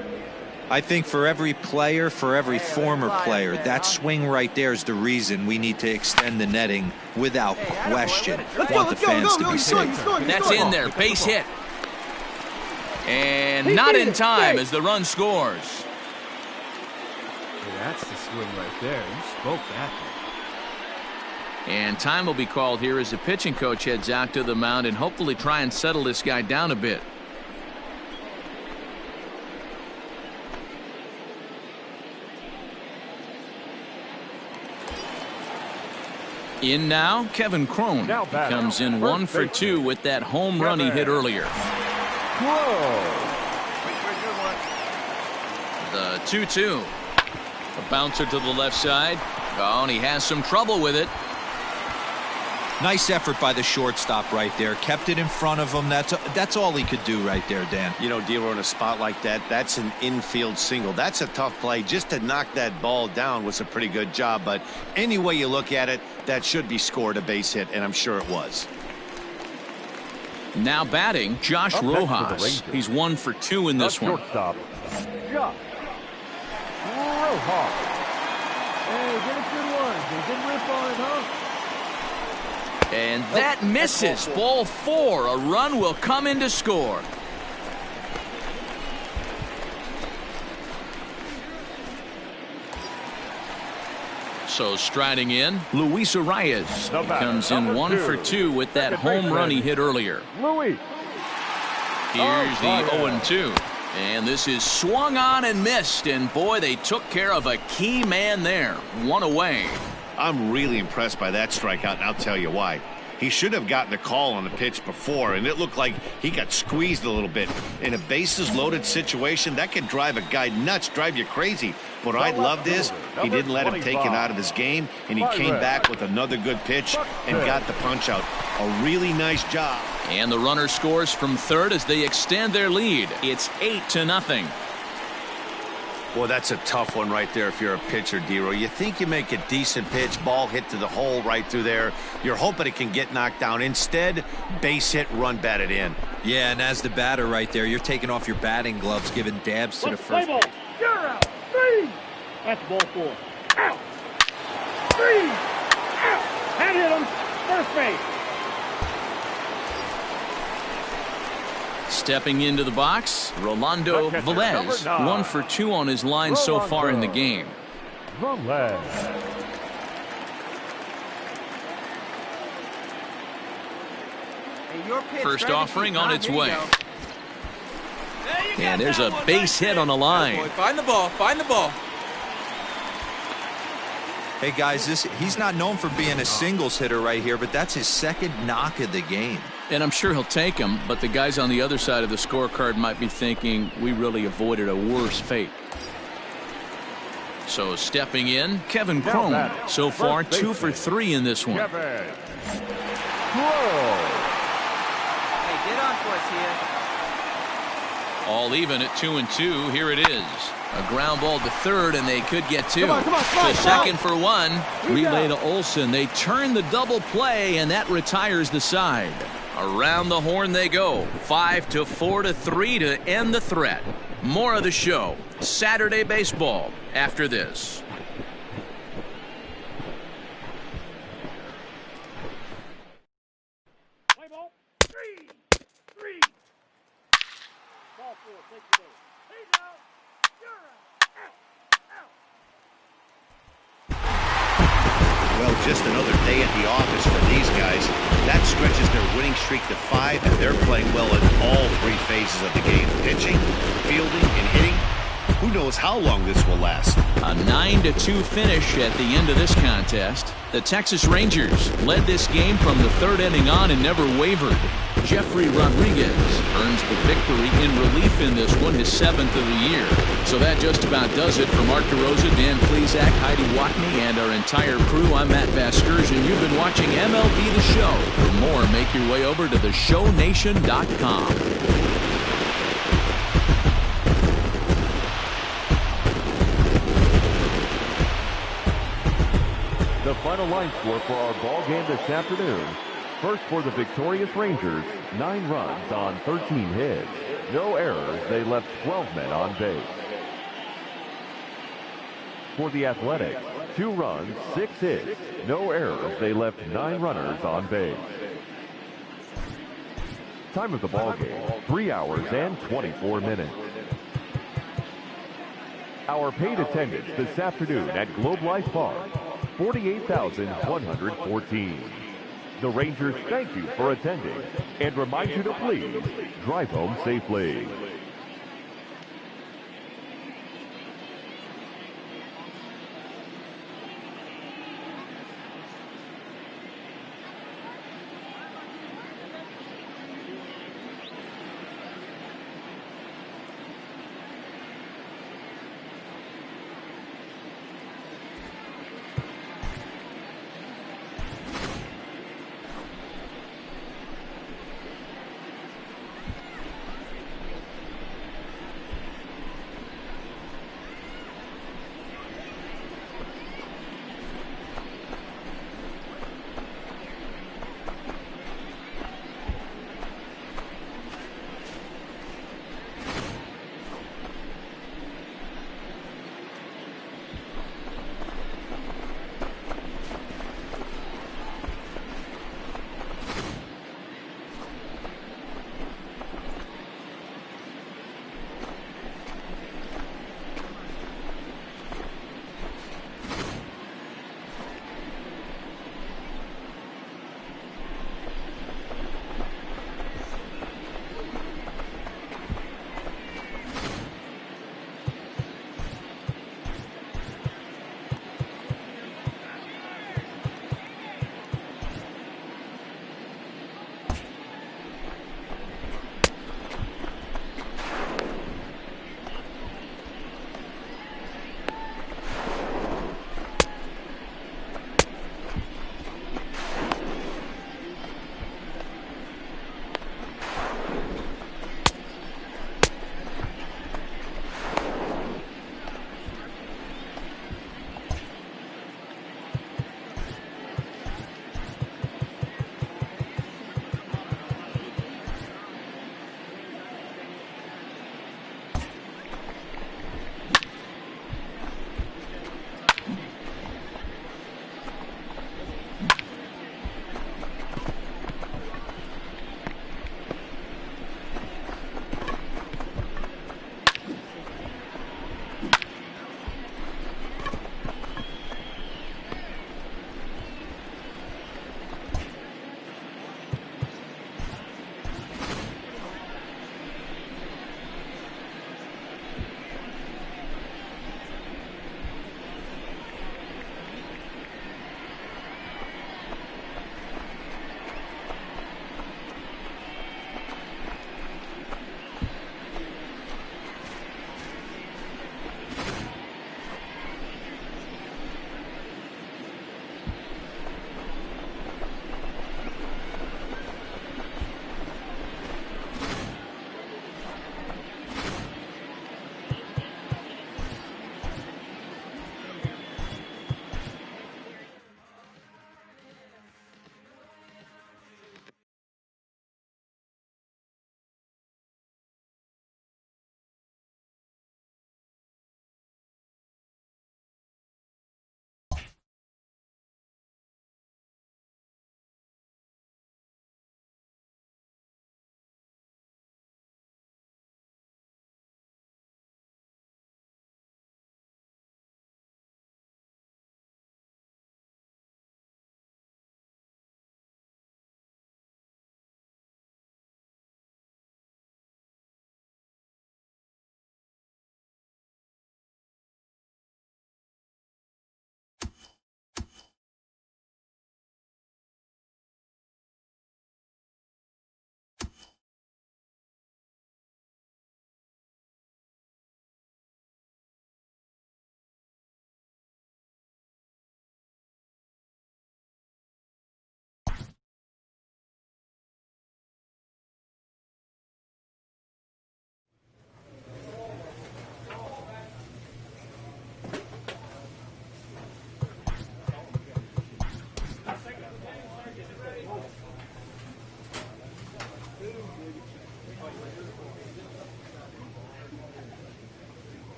I think for every player, for every former player, that swing right there is the reason we need to extend the netting without question. I want the fans to be safe. That's in there, base hit. And not in time as the run scores. That's the swing right there. You spoke that. And time will be called here as the pitching coach heads out to the mound and hopefully try and settle this guy down a bit. In now, Kevin Crone comes in 1 for 2 with that home run he hit earlier. The 2-2. A bouncer to the left side. Oh, and he has some trouble with it. Nice effort by the shortstop right there. Kept it in front of him. That's all he could do right there, Dan. You know, D'Lo, in a spot like that, that's an infield single. That's a tough play. Just to knock that ball down was a pretty good job. But any way you look at it, that should be scored a base hit, and I'm sure it was. Now batting, Josh Rojas. He's 1 for 2 in this one. Shortstop, Josh Rojas. Hey, get a good one. Get a good rip on it, huh? And that misses. Ball 4. A run will come in to score. So striding in, Luis Arias comes in 1 for 2 with that home run he hit earlier. Louis. Here's the 0-2. And this is swung on and missed. And boy, they took care of a key man there. 1 away. I'm really impressed by that strikeout, and I'll tell you why. He should have gotten a call on the pitch before, and it looked like he got squeezed a little bit. In a bases-loaded situation, that can drive a guy nuts, drive you crazy. What I loved is he didn't let him take it out of his game, and he came back with another good pitch and got the punch out. A really nice job. And the runner scores from third as they extend their lead. It's 8-0. Well, that's a tough one right there if you're a pitcher, D'Lo. You think you make a decent pitch, ball hit to the hole right through there. You're hoping it can get knocked down. Instead, base hit, run batted in. Yeah, and as the batter right there, you're taking off your batting gloves, giving dabs to the first base. You're out. 3. That's ball 4. Out. 3. Out. That hit him. First base. Stepping into the box, Rolando Velez. 1 for 2 on his line so far in the game. First offering on its way. And there's a base hit on the line. Find the ball. Find the ball. Hey, guys, he's not known for being a singles hitter right here, but that's his second knock of the game. And I'm sure he'll take him, but the guys on the other side of the scorecard might be thinking we really avoided a worse fate. So stepping in, Kevin Crone. So far, 2 for 3 in this one. Hey, get on for us here. All even at 2-2. Here it is. A ground ball to third, and they could get 2. Come on, To second for 1. Relay to Olsen. They turn the double play, and that retires the side. Around the horn they go. 5-4-3 to end the threat. More of the show. Saturday baseball after this. Play ball. 3. Ball 4. Take the base. He's out. You're out. Out. Well, just another day at the office for these guys. That stretches their winning streak to 5, and they're playing well in all 3 phases of the game. Pitching, fielding, and hitting. Who knows how long this will last? A 9-2 finish at the end of this contest. The Texas Rangers led this game from the 3rd inning on and never wavered. Jeffrey Rodriguez earns the victory in relief in this one, his 7th of the year. So that just about does it for Mark DeRosa, Dan Plesac, Heidi Watney, and our entire crew. I'm Matt Vasgersian. You've been watching MLB The Show. For more, make your way over to theshownation.com. The final line score for our ball game this afternoon. First for the victorious Rangers, 9 runs on 13 hits. No errors, they left 12 men on base. For the Athletics, 2 runs, 6 hits. No errors, they left 9 runners on base. Time of the ball game, 3 hours and 24 minutes. Our paid attendance this afternoon at Globe Life Park, 48,114. The Rangers thank you for attending and remind you to please drive home safely.